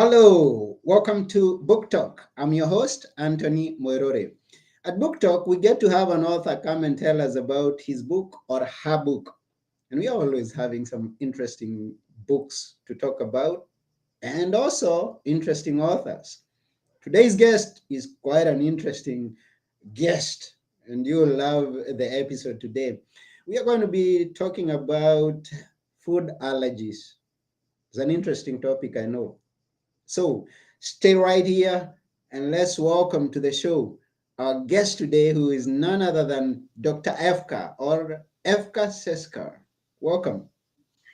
Hello, welcome to Book Talk. I'm your host, Anthony Moirore. At Book Talk, we get to have an author come and tell us about his book or her book. And we are always having some interesting books to talk about and also interesting authors. Today's guest is quite an interesting guest, and you'll love the episode today. We are going to be talking about food allergies. It's an interesting topic, I know. So stay right here and let's welcome to the show our guest today, who is none other than Dr. Efka or Efka Seska. Welcome.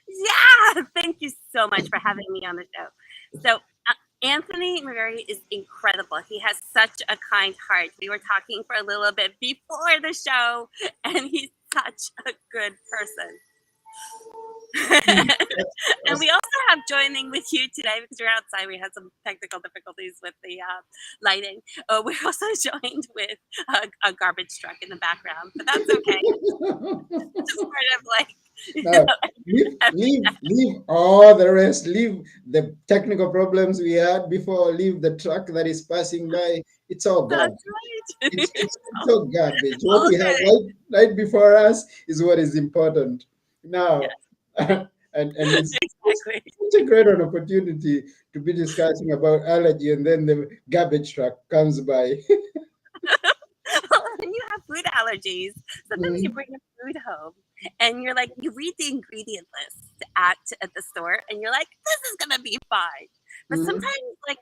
Yeah, thank you so much for having me on the show. So, Anthony Murray is incredible. He has such a kind heart. We were talking for a little bit before the show, and he's such a good person. And we also have joining with you today because we're outside. We had some technical difficulties with the lighting. We're also joined with a garbage truck in the background, but that's okay. Just sort of like, No, leave all the rest. Leave the technical problems we had before. Leave the truck that is passing by. It's all garbage. that's right. It's all garbage. What we have right before us is what is important. Now, Yes. and it's Exactly. such a great an opportunity to be discussing about allergy, and then the garbage truck comes by. Well, when you have food allergies, sometimes you Mhm. bring your food home and you're like, you read the ingredient list at the store and you're like, this is going to be fine. But Mhm. sometimes, like,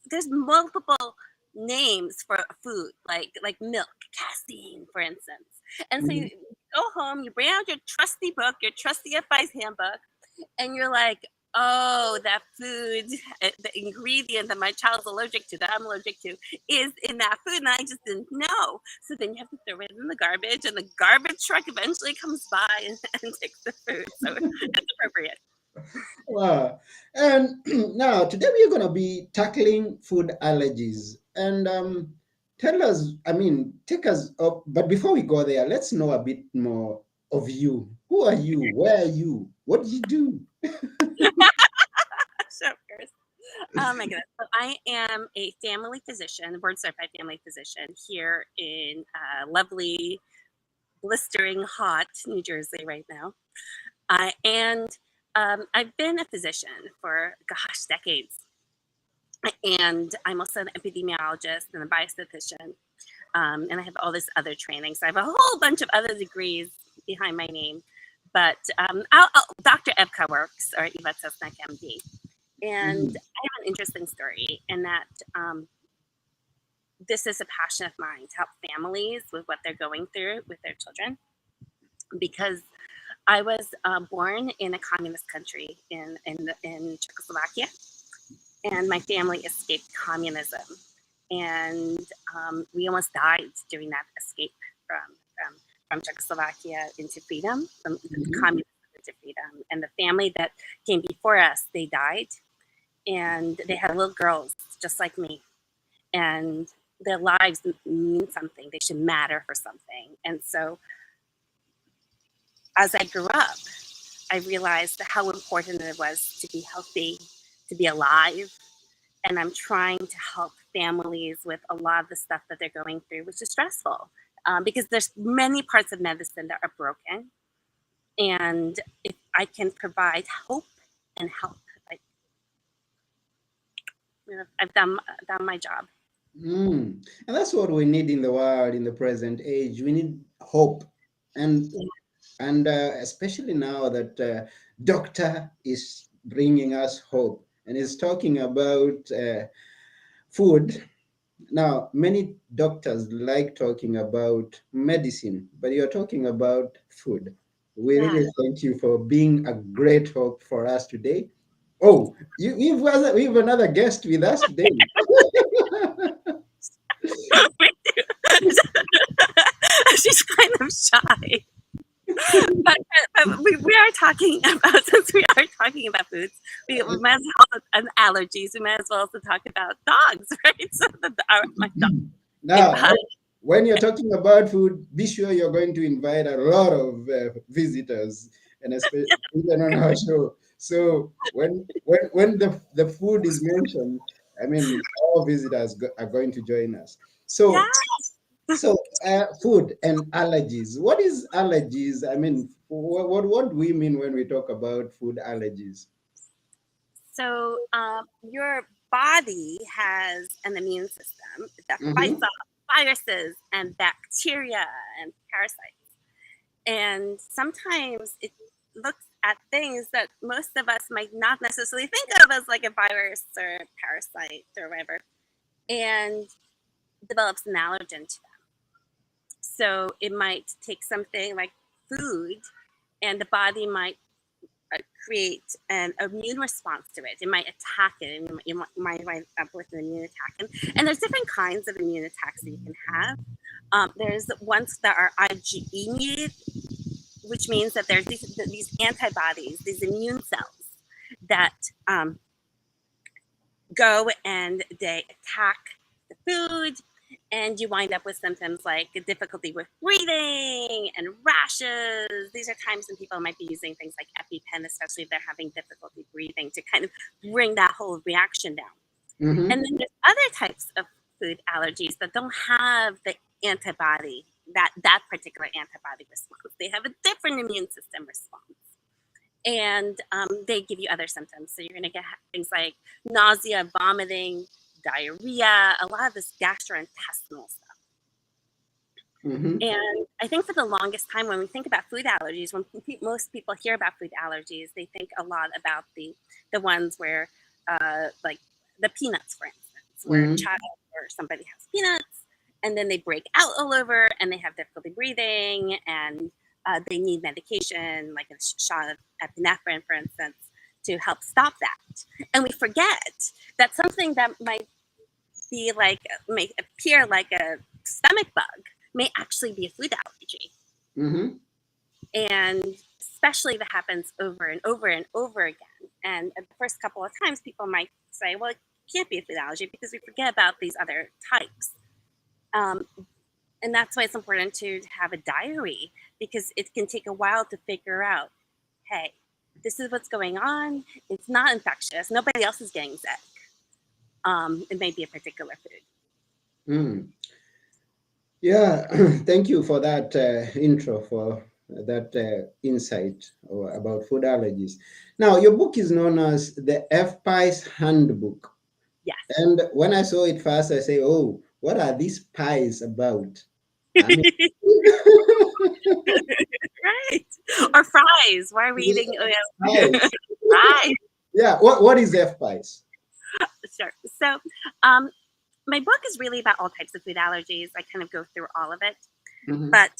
there's multiple names for food, like milk, casein, for instance. And so you Mhm. go home, you bring out your trusty book, your trusty FPIES handbook, and you're like, oh, that food, the ingredient that my child's allergic to, that I'm allergic to, is in that food, and I just didn't know. So then you have to throw it in the garbage, and the garbage truck eventually comes by and takes the food. So it's appropriate. Wow. And now today we are going to be tackling food allergies. And tell us, take us up. But before we go there, let's know a bit more of you. Who are you? Where are you? What do you do? So, of course. Oh my goodness. So I am a family physician, board certified family physician here in lovely, blistering hot New Jersey right now. And I've been a physician for, gosh, decades. And I'm also an epidemiologist and a biostatistician. And I have all this other training. So I have a whole bunch of other degrees behind my name. But Dr. Evka works, or Eva Cesnek, MD. And Mhm. I have an interesting story in that this is a passion of mine to help families with what they're going through with their children. Because I was born in a communist country in Czechoslovakia, and my family escaped communism. And we almost died during that escape from Czechoslovakia into freedom, from Mhm. communism into freedom. And the family that came before us, they died, and they had little girls just like me, and their lives mean something. They should matter for something. And so as I grew up, I realized how important it was to be healthy, to be alive. And I'm trying to help families with a lot of the stuff that they're going through, which is stressful, because there's many parts of medicine that are broken. And if I can provide hope and help, like, I've done my job. Mm. And that's what we need in the world in the present age. We need hope, and Yeah. especially now that doctor is bringing us hope and is talking about food. Now, many doctors like talking about medicine, but you're talking about food. We Yeah. really thank you for being a great hope for us today. Oh, we have another guest with us today. We do. She's kind of shy. But we are talking about, since we are talking about foods, we might as well, and allergies, we might as well also talk about dogs, right? So my dog, Now, when you're talking about food, be sure you're going to invite a lot of visitors and especially even on our show. So when the food is mentioned, I mean, all visitors are going to join us. Yeah. So, food and allergies. What is allergies? I mean, what do we mean when we talk about food allergies? So your body has an immune system that fights Mm-hmm. off viruses and bacteria and parasites. And sometimes it looks at things that most of us might not necessarily think of as like a virus or a parasite or whatever, and develops an allergen to them. So it might take something like food, and the body might create an immune response to it. It might attack it, and you might wind up with an immune attack. And there's different kinds of immune attacks that you can have. There's ones that are IgE mediated, which means that there's these antibodies, these immune cells that go and they attack the food, and you wind up with symptoms like difficulty with breathing and rashes. These are times when people might be using things like EpiPen, especially if they're having difficulty breathing, to kind of bring that whole reaction down. Mm-hmm. And then there's other types of food allergies that don't have the antibody, that particular antibody response. They have a different immune system response. And they give you other symptoms. So you're going to get things like nausea, vomiting, diarrhea, a lot of this gastrointestinal stuff. Mm-hmm. And I think for the longest time, when we think about food allergies, when most people hear about food allergies, they think a lot about the ones where, like the peanuts, for instance, where a Mm-hmm. child or somebody has peanuts, and then they break out all over, and they have difficulty breathing, and they need medication, like a shot of epinephrine, for instance, to help stop that. And we forget that something that might be like, may appear like a stomach bug may actually be a food allergy. Mm-hmm. And especially if it happens over and over and over again. And the first couple of times, people might say, well, it can't be a food allergy because we forget about these other types. And that's why it's important to have a diary, because it can take a while to figure out, hey, this is what's going on. It's not infectious. Nobody else is getting sick. It may be a particular food. Mm. Yeah, thank you for that intro, for that insight about food allergies. Now, your book is known as the FPIES Handbook. Yes. And when I saw it first, I say, oh, what are these pies about? I mean, Right. Or fries. Why are we eating pies. fries? Yeah, what is FPIES? Sure. So, my book is really about all types of food allergies. I kind of go through all of it. Mm-hmm. But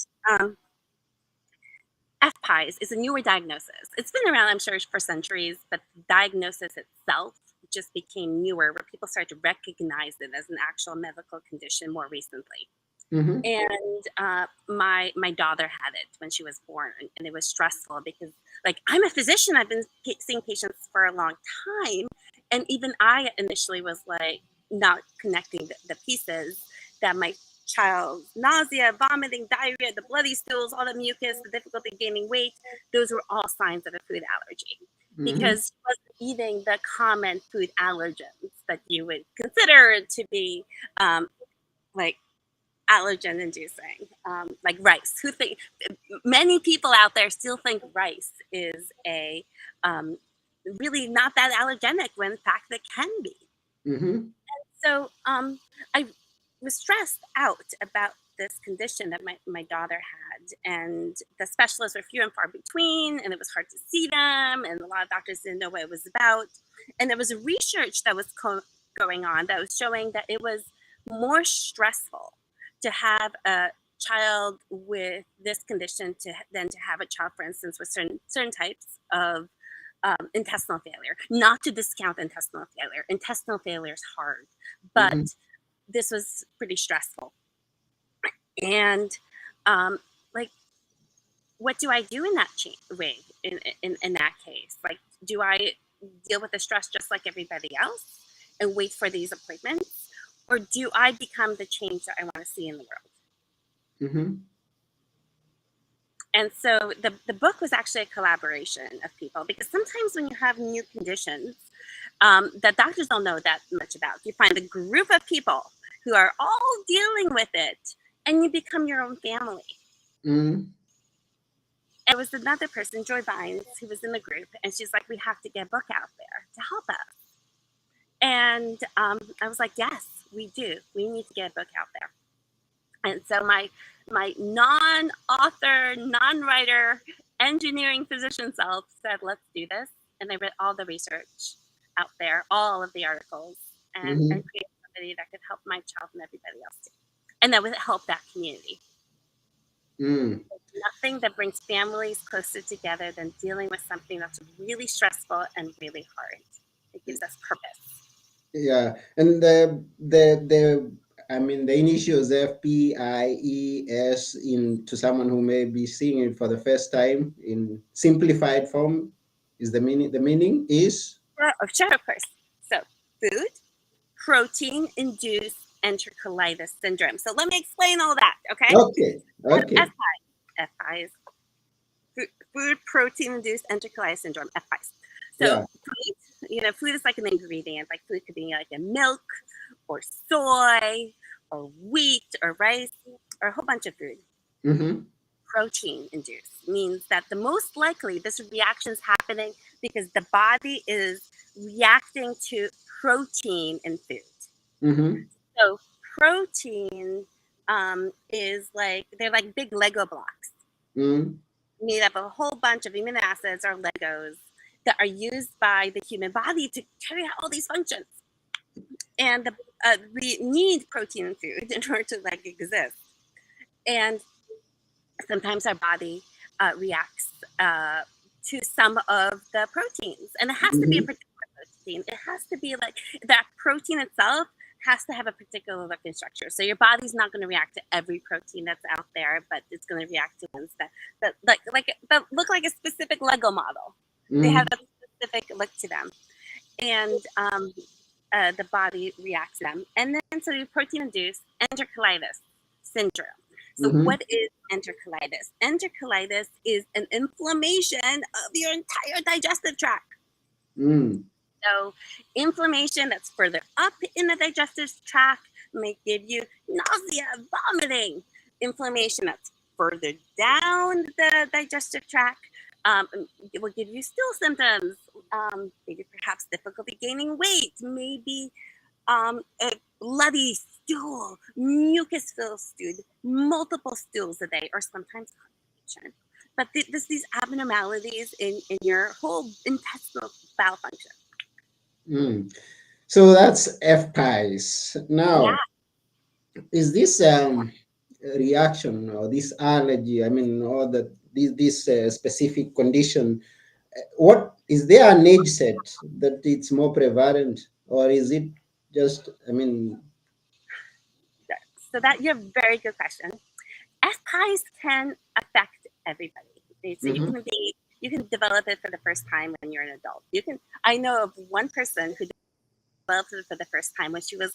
FPIES is a newer diagnosis. It's been around, I'm sure, for centuries, but the diagnosis itself just became newer, where people started to recognize it as an actual medical condition more recently. Mm-hmm. And my daughter had it when she was born, and it was stressful because, like, I'm a physician. I've been seeing patients for a long time, and even I initially was like not connecting the pieces, that my child's nausea, vomiting, diarrhea, the bloody stools, all the mucus, the difficulty gaining weight, those were all signs of a food allergy. Because she wasn't eating the common food allergens that you would consider to be like allergen inducing, like rice. Many people out there still think rice is a really not that allergenic, when in fact it can be. Mm-hmm. So I was stressed out about this condition that my daughter had, and the specialists were few and far between, and it was hard to see them, and a lot of doctors didn't know what it was about. And there was a research that was going on that was showing that it was more stressful to have a child with this condition than to have a child, for instance, with certain types of intestinal failure. Not to discount intestinal failure. Intestinal failure is hard, but this was pretty stressful. And like, what do I do in that way? In that case, like, do I deal with the stress just like everybody else and wait for these appointments, or do I become the change that I want to see in the world? Mm-hmm. And so the book was actually a collaboration of people, because sometimes when you have new conditions that doctors don't know that much about, you find a group of people who are all dealing with it, and you become your own family. Mm. It was another person, Joy Vines, who was in the group, and she's like, we have to get a book out there to help us. And I was like, yes, we do. We need to get a book out there. And so my non-author, non-writer, engineering physician self said, let's do this. And I read all the research out there, all of the articles, and create somebody that could help my child and everybody else too. And that would help that community. Mm. Nothing that brings families closer together than dealing with something that's really stressful and really hard. It gives us purpose. Yeah, and the I mean the initials FPIES, in to someone who may be seeing it for the first time in simplified form, is the meaning. The meaning is Sure, of course. So food, protein-induced enterocolitis syndrome. So let me explain all that, okay? okay. FPIES, food protein-induced enterocolitis syndrome, FPIES. So Yeah. food, food is like an ingredient. Like food could be like a milk or soy or wheat or rice or a whole bunch of food. Mm-hmm. Protein-induced means that the most likely this reaction is happening because the body is reacting to protein in food. Mm-hmm. So protein is they're like big Lego blocks made up of a whole bunch of amino acids or Legos that are used by the human body to carry out all these functions. And we need protein in food in order to exist. And sometimes our body reacts to some of the proteins, and it has to be a particular protein. It has to be like that protein itself has to have a particular looking structure. So your body's not going to react to every protein that's out there, but it's going to react to ones that look like a specific Lego model. They have a specific look to them, and the body reacts to them. And then so protein-induced enterocolitis syndrome. So what is enterocolitis? Enterocolitis is an inflammation of your entire digestive tract. So inflammation that's further up in the digestive tract may give you nausea, vomiting. Inflammation that's further down the digestive tract it will give you stool symptoms, maybe perhaps difficulty gaining weight, maybe a bloody stool, mucus-filled stool, multiple stools a day, or sometimes constipation. But there's these abnormalities in your whole intestinal bowel function. So that's FPIES. Now, is this reaction or this allergy? I mean, or this specific condition? What is there an age set that it's more prevalent, or is it just? I mean, so that you're a very good question. FPIES can affect everybody. So you can develop it for the first time when you're an adult. I know of one person who developed it for the first time when she was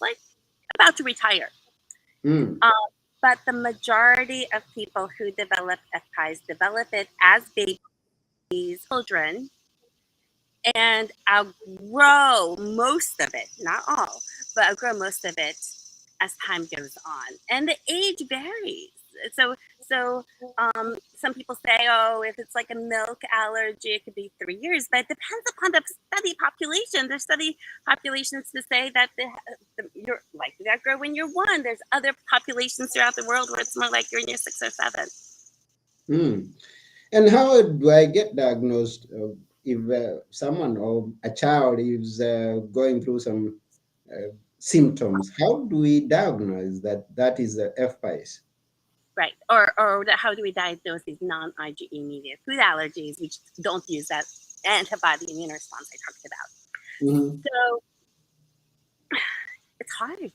about to retire. But the majority of people who develop FPIES develop it as babies, children, and outgrow most of it, not all, but outgrow most of it as time goes on. And the age varies. So some people say, oh, if it's like a milk allergy, it could be 3 years, but it depends upon the study population. There's study populations to say that you're likely to outgrow when you're 1. There's other populations throughout the world where it's more like you're in your 6 or 7. And how do I get diagnosed if someone or a child is going through some symptoms? How do we diagnose that is FPIES? Right. Or how do we diagnose these non-IgE mediated food allergies, which don't use that antibody immune response I talked about? So it's hard.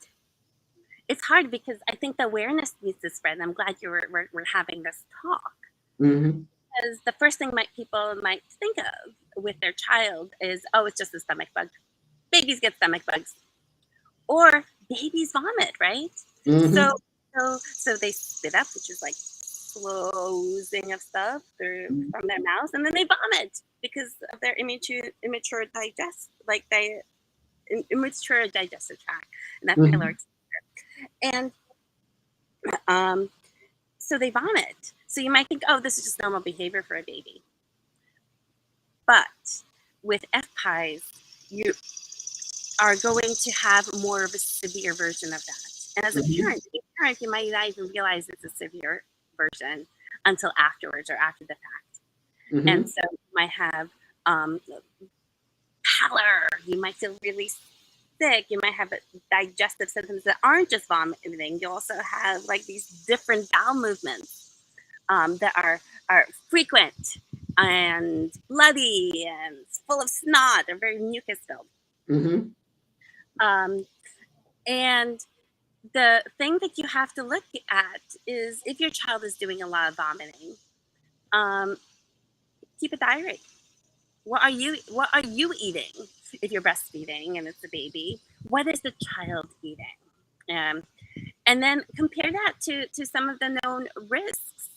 It's hard because I think the awareness needs to spread. And I'm glad we're having this talk. Because the first thing people might think of with their child is, oh, it's just a stomach bug. Babies get stomach bugs. Or babies vomit, right? So they spit up, which is closing of stuff from their mouths, and then they vomit because of their immature immature digestive tract and that pyloric sphincter. And so they vomit. So you might think, oh, this is just normal behavior for a baby. But with FPIES, you are going to have more of a severe version of that. And as a parent, you might not even realize it's a severe version until afterwards or after the fact. And so you might have pallor, you might feel really sick, you might have digestive symptoms that aren't just vomiting. You also have like these different bowel movements that are frequent and bloody and full of snot. They're very mucus filled. And the thing that you have to look at is if your child is doing a lot of vomiting, keep a diary. What are you eating? If you're breastfeeding and it's a baby, what is the child eating? And then compare that to some of the known risks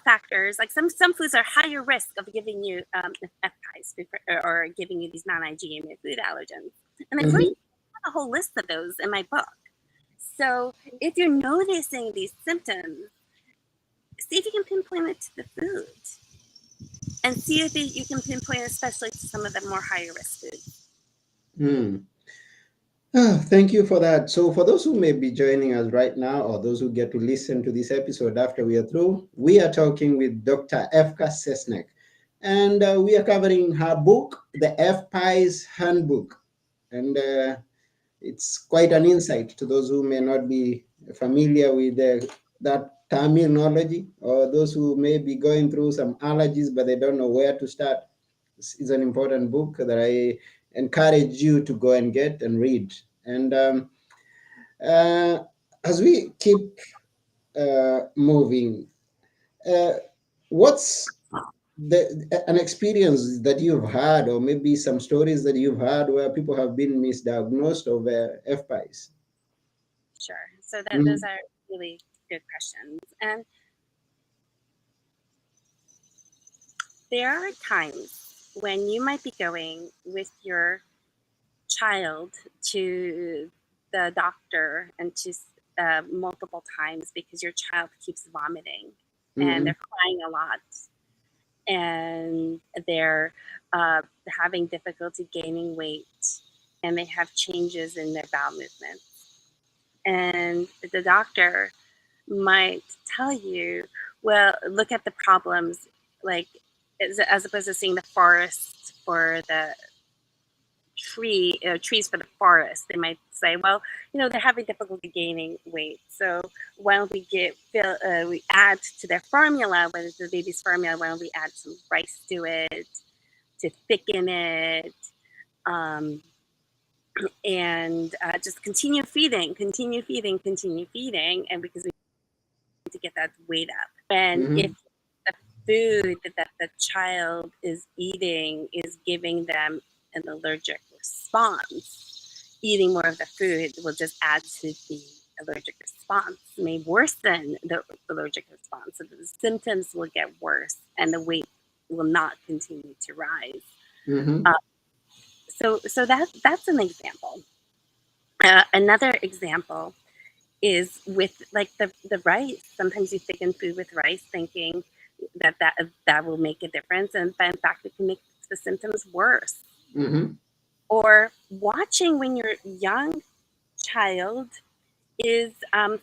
factors. Like some foods are higher risk of giving you FPIES or giving you these non-IgE food allergens. And I have a whole list of those in my book. So if you're noticing these symptoms, see if you can pinpoint it to the food. And see if you can pinpoint especially to some of the more higher risk foods. Thank you for that. So for those who may be joining us right now, or those who get to listen to this episode after we are through, we are talking with Dr. Efka Cesnek. And we are covering her book, the FPIES Handbook. And it's quite an insight to those who may not be familiar with that terminology, or those who may be going through some allergies, but they don't know where to start. This is an important book that I encourage you to go and get and read. And as we keep moving, what's an experience that you've had, or maybe some stories that you've had where people have been misdiagnosed of FPIES? Sure. So those are really good questions. And there are times when you might be going with your child to the doctor and to multiple times because your child keeps vomiting and they're crying a lot and they're having difficulty gaining weight and they have changes in their bowel movements. And the doctor might tell you, well, look at the problems, like as opposed to seeing the forest for the trees for the forest. They might say, well, they're having difficulty gaining weight, so why don't we we add to their formula, whether it's the baby's formula, why don't we add some rice to it to thicken it, and just continue feeding, and because we need to get that weight up. And if the food that the child is eating is giving them an allergic response, eating more of the food will just add to the allergic response, may worsen the allergic response. So the symptoms will get worse and the weight will not continue to rise. So that's an example. Another example is with like the rice. Sometimes you thicken food with rice thinking that will make a difference, and but in fact it can make the symptoms worse. Or watching when your young child is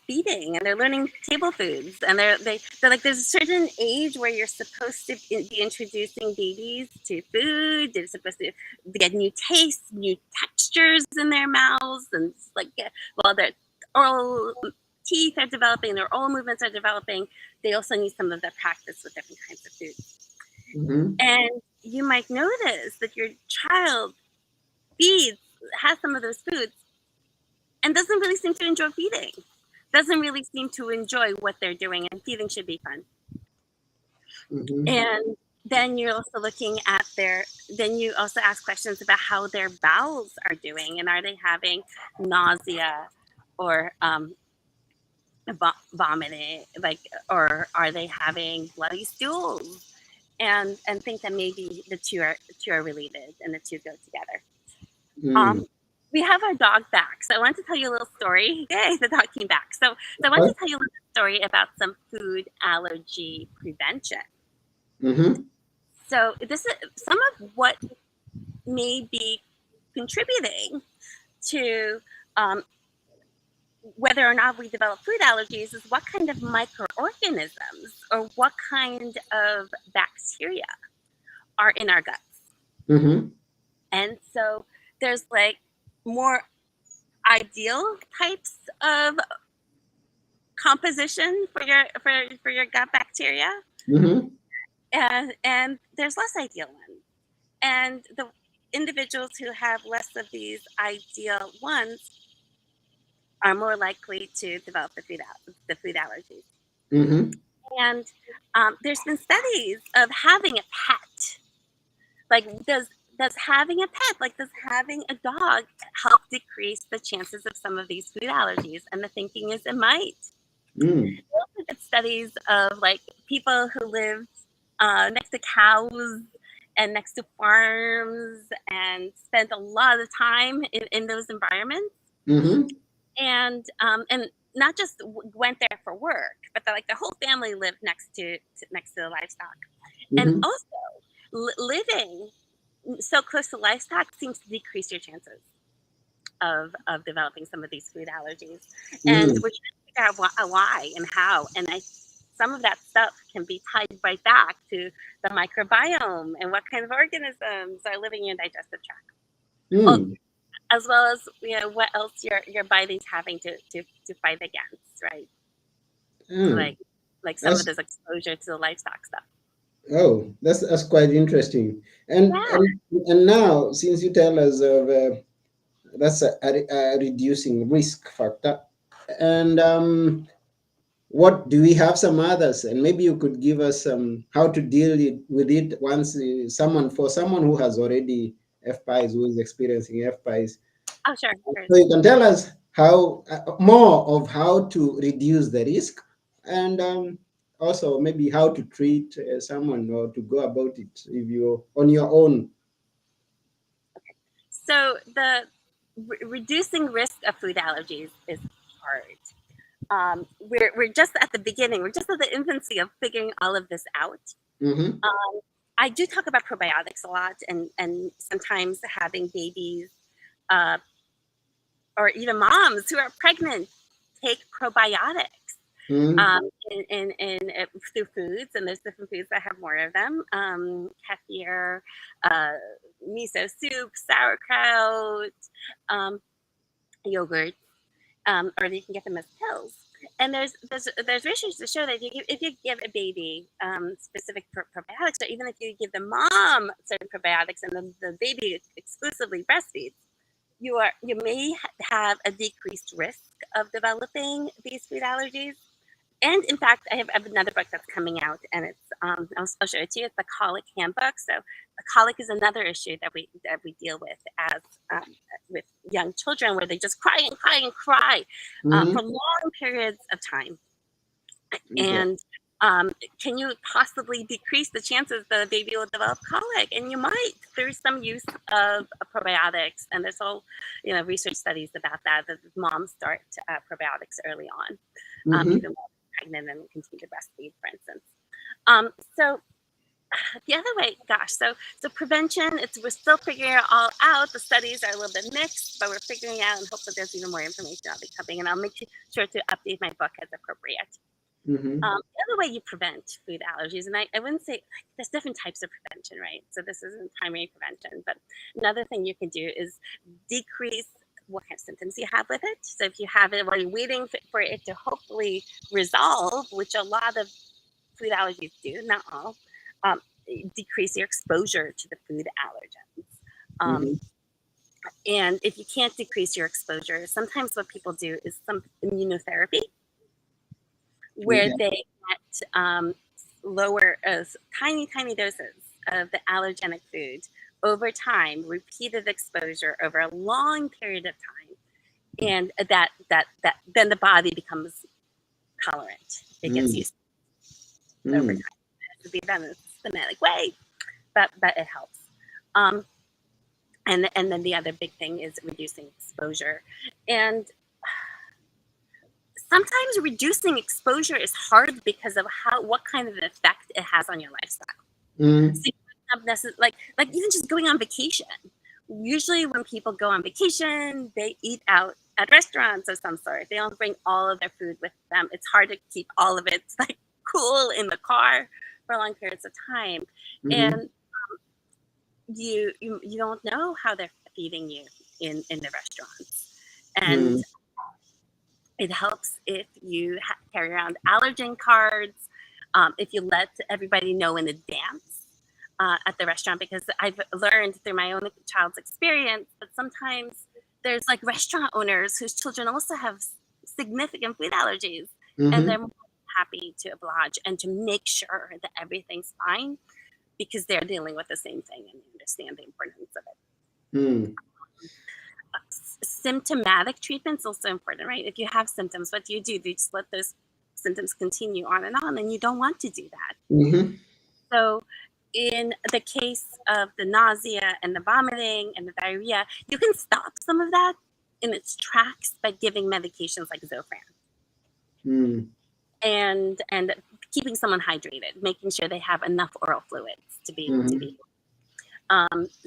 feeding and they're learning table foods, and they're like, there's a certain age where you're supposed to be introducing babies to food. They're supposed to get new tastes, new textures in their mouths, and like their oral teeth are developing, their oral movements are developing. They also need some of the practice with different kinds of food. And you might notice that your child has some of those foods and doesn't really seem to enjoy feeding, doesn't really seem to enjoy what they're doing, and feeding should be fun. And then you're also looking at then you also ask questions about how their bowels are doing, and are they having nausea or vomiting, like, or are they having bloody stools, and think that maybe the two are related and the two go together. Mm. We have our dog back, so I want to tell you a little story. Yay, the dog came back. So I want to tell you a little story about some food allergy prevention. Mm-hmm. So this is some of what may be contributing to whether or not we develop food allergies is what kind of microorganisms or what kind of bacteria are in our guts. Mm-hmm. And so there's like more ideal types of composition for your gut bacteria, Mm-hmm. and there's less ideal ones. And the individuals who have less of these ideal ones are more likely to develop the food allergies. Mm-hmm. And there's been studies of having a pet. Like, does having a pet, like does having a dog, help decrease the chances of some of these food allergies? And the thinking is it might. Mm. We also did studies of like people who lived next to cows and next to farms and spent a lot of time in those environments. Mm-hmm. And not just went there for work, but like the whole family lived next to the livestock. And Mm-hmm. also living so close to livestock seems to decrease your chances of developing some of these food allergies. And Mm. we're trying to figure out why and how. And some of that stuff can be tied right back to the microbiome and what kind of organisms are living in your digestive tract. Oh, Mm. as well as what else your body's having to fight against, right? Mm. Like some of That's this exposure to the livestock stuff. that's quite interesting. And Yeah. and and now, since you tell us of that's a reducing risk factor, and what do we have some others? And maybe you could give us how to with it once someone who has already FPIES, who is experiencing FPIES. Oh, sure. So you can tell us how more of how to reduce the risk, and also maybe how to treat someone or to go about it if you're on your own. So the reducing risk of food allergies is hard. We're just at the beginning. We're just at the infancy of figuring all of this out. Mm-hmm. I do talk about probiotics a lot, and sometimes having babies, uh, or even moms who are pregnant, take probiotics Mm-hmm. through foods, and there's different foods that have more of them. Kefir, uh, miso soup, sauerkraut, um, yogurt, or you can get them as pills. And there's research to show that if you give a baby specific probiotics, or even if you give the mom certain probiotics and the baby exclusively breastfeeds, you may have a decreased risk of developing these food allergies. And in fact, I have another book that's coming out, and it's I'll show it to you. It's the Colic Handbook. So the colic is another issue that we deal with as with young children, where they just cry and cry and cry Mm-hmm. for long periods of time. Okay. And can you possibly decrease the chances that a baby will develop colic? And you might through some use of probiotics. And there's whole research studies about that moms start probiotics early on, Mm-hmm. even while pregnant and continue to breastfeed, for instance. So the other way, so prevention, we're still figuring it all out. The studies are a little bit mixed, but we're figuring out, and hope that there's even more information I'll be coming, and I'll make sure to update my book as appropriate. Mm-hmm. The other way you prevent food allergies, and I wouldn't say, there's different types of prevention, right? So this isn't primary prevention, but another thing you can do is decrease what kind of symptoms you have with it. So if you have it while you're waiting for it to hopefully resolve, which a lot of food allergies do, not all, decrease your exposure to the food allergens. Mm-hmm. And if you can't decrease your exposure, sometimes what people do is some immunotherapy, where Okay. they get lower tiny doses of the allergenic food over time, repeated exposure over a long period of time, and that then the body becomes tolerant. It gets Mm. used to over Mm. time. It has to be done in a systematic way, but it helps. And then the other big thing is reducing exposure. And sometimes reducing exposure is hard because of what kind of effect it has on your lifestyle. Mm. So you don't have like even just going on vacation. Usually when people go on vacation, they eat out at restaurants of some sort. They don't bring all of their food with them. It's hard to keep all of it like cool in the car for long periods of time. Mm-hmm. And you don't know how they're feeding you in the restaurants. And Mm. it helps if you carry around allergen cards, if you let everybody know in advance at the restaurant, because I've learned through my own child's experience that sometimes there's like restaurant owners whose children also have significant food allergies, and Mm-hmm. they're more happy to oblige and to make sure that everything's fine because they're dealing with the same thing and they understand the importance of it. Mm. Symptomatic treatment's also important, right? If you have symptoms, what do? Do you just let those symptoms continue on, and you don't want to do that. Mm-hmm. So in the case of the nausea and the vomiting and the diarrhea, you can stop some of that in its tracks by giving medications like Zofran. Mm. And keeping someone hydrated, making sure they have enough oral fluids to be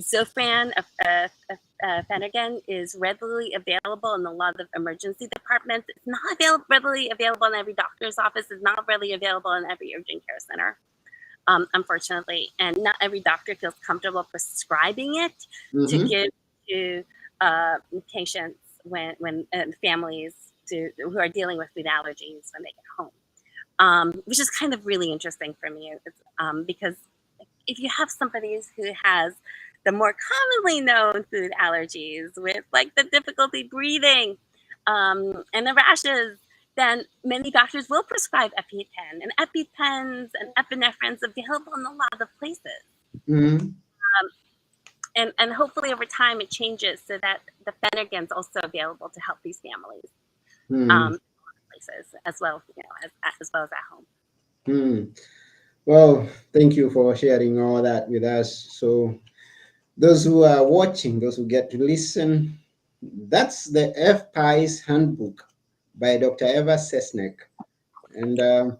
Zofran, Phenergan, is readily available in a lot of emergency departments. It's not readily available in every doctor's office. It's not readily available in every urgent care center, unfortunately. And not every doctor feels comfortable prescribing it to give to patients when families who are dealing with food allergies when they get home, which is kind of really interesting for me. Because if you have somebody who has the more commonly known food allergies with like the difficulty breathing and the rashes, then many doctors will prescribe EpiPen, and EpiPens and epinephrines available in a lot of places. Mm-hmm. And hopefully over time it changes so that the Phenergan is also available to help these families places as well, as well as at home. Mm. Well, thank you for sharing all that with us. So those who are watching, those who get to listen, that's the FPIES Handbook by Dr. Eva Cesnek. And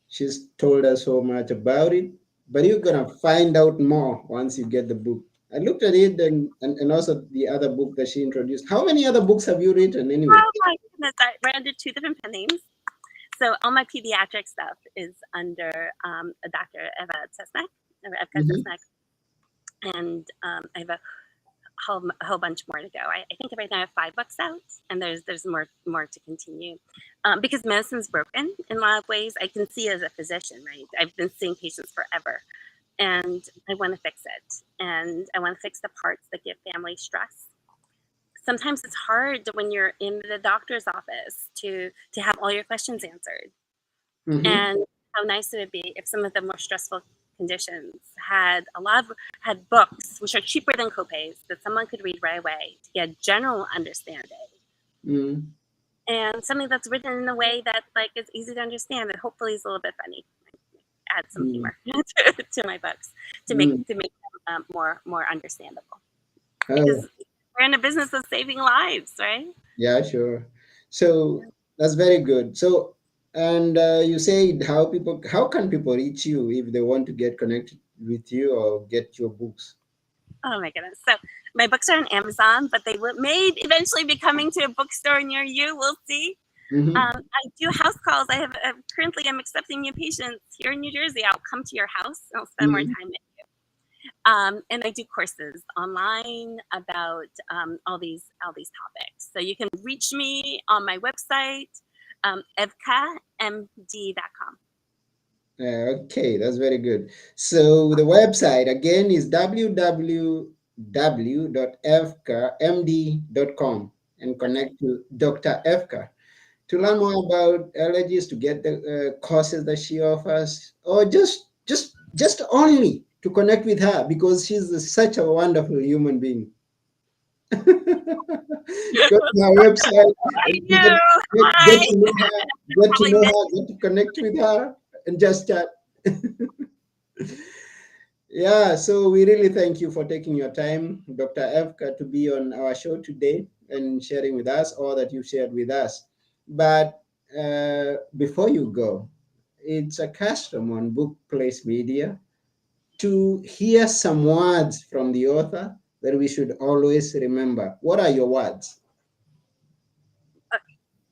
she's told us so much about it, but you're going to find out more once you get the book. I looked at it and also the other book that she introduced. How many other books have you written anyway? Oh my goodness, I ran under 2 different pen names. So all my pediatric stuff is under Dr. Eva Cesnek, Cesnek. And I have a whole bunch more to go. I think right now I have 5 books out, and there's more to continue. Because medicine's broken in a lot of ways. I can see as a physician, right? I've been seeing patients forever, and I want to fix it. And I want to fix the parts that give families stress. Sometimes it's hard when you're in the doctor's office to have all your questions answered. And how nice it would be if some of the more stressful conditions had books which are cheaper than copays that someone could read right away to get general understanding, and something that's written in a way that like is easy to understand and hopefully is a little bit funny. Add some humor to my books to make them more understandable. Because we're in a business of saving lives, right? Yeah, sure. So that's very good. So, and you said how can people reach you if they want to get connected with you or get your books? Oh my goodness. So my books are on Amazon, but they may eventually be coming to a bookstore near you. We'll see. I do house calls. Currently I'm accepting new patients here in New Jersey. I'll come to your house and I'll spend more time with you. And I do courses online about all these topics. So you can reach me on my website, evkamd.com. Okay, that's very good. So the website again is www.fkamd.com and connect to Dr. Efka to learn more about allergies, to get the courses that she offers, or just only to connect with her because she's such a wonderful human being. Go to her website I and know. get Hi. to know her, get to Probably know missed. her, get to connect with her, and just chat. Yeah, so we really thank you for taking your time, Dr. Evka, to be on our show today and sharing with us all that you shared with us. But before you go, it's a custom on Book Place Media to hear some words from the author that we should always remember. What are your words?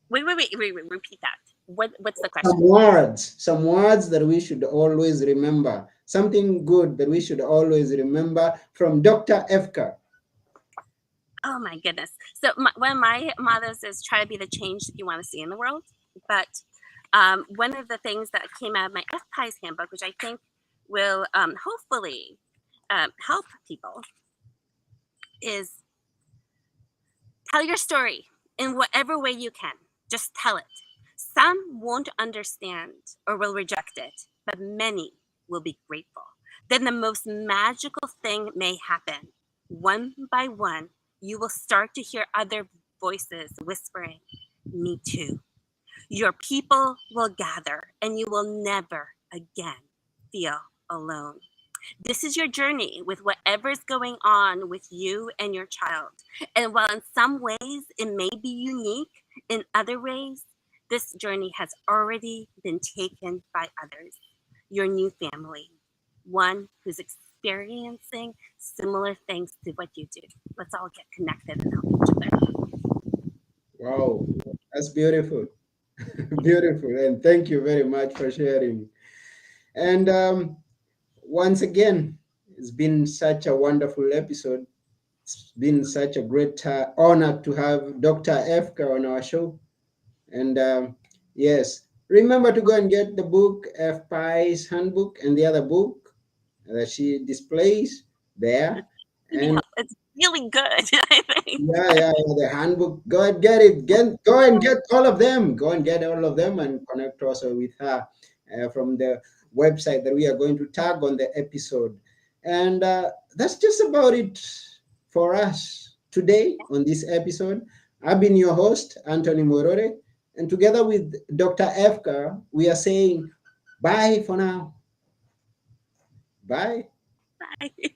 Wait. Repeat that. What's the question? Some words that we should always remember. Something good that we should always remember from Dr. Efka. Oh my goodness. So one of my mottos is try to be the change that you want to see in the world. But one of the things that came out of my FPIES handbook, which I think will hopefully help people, is tell your story in whatever way you can. Just tell it. Some won't understand or will reject it, but many will be grateful. Then the most magical thing may happen. One by one, you will start to hear other voices whispering, "Me too." Your people will gather, and you will never again feel alone. This is your journey with whatever's going on with you and your child. And while in some ways it may be unique, in other ways, this journey has already been taken by others. Your new family, one who's experiencing similar things to what you do. Let's all get connected and help each other. Wow, that's beautiful. Beautiful. And thank you very much for sharing. And once again, it's been such a wonderful episode. It's been such a great honor to have Dr. Efka on our show. And yes, remember to go and get the book, FPIES Handbook, and the other book that she displays there. And It's really good, I think. yeah, the handbook. Go and get it. Go and get all of them. Go and get all of them and connect also with her from the website that we are going to tag on the episode. And that's just about it for us today on this episode. I've been your host, Anthony Morore, and together with Dr. Efka, we are saying bye for now. Bye. Bye.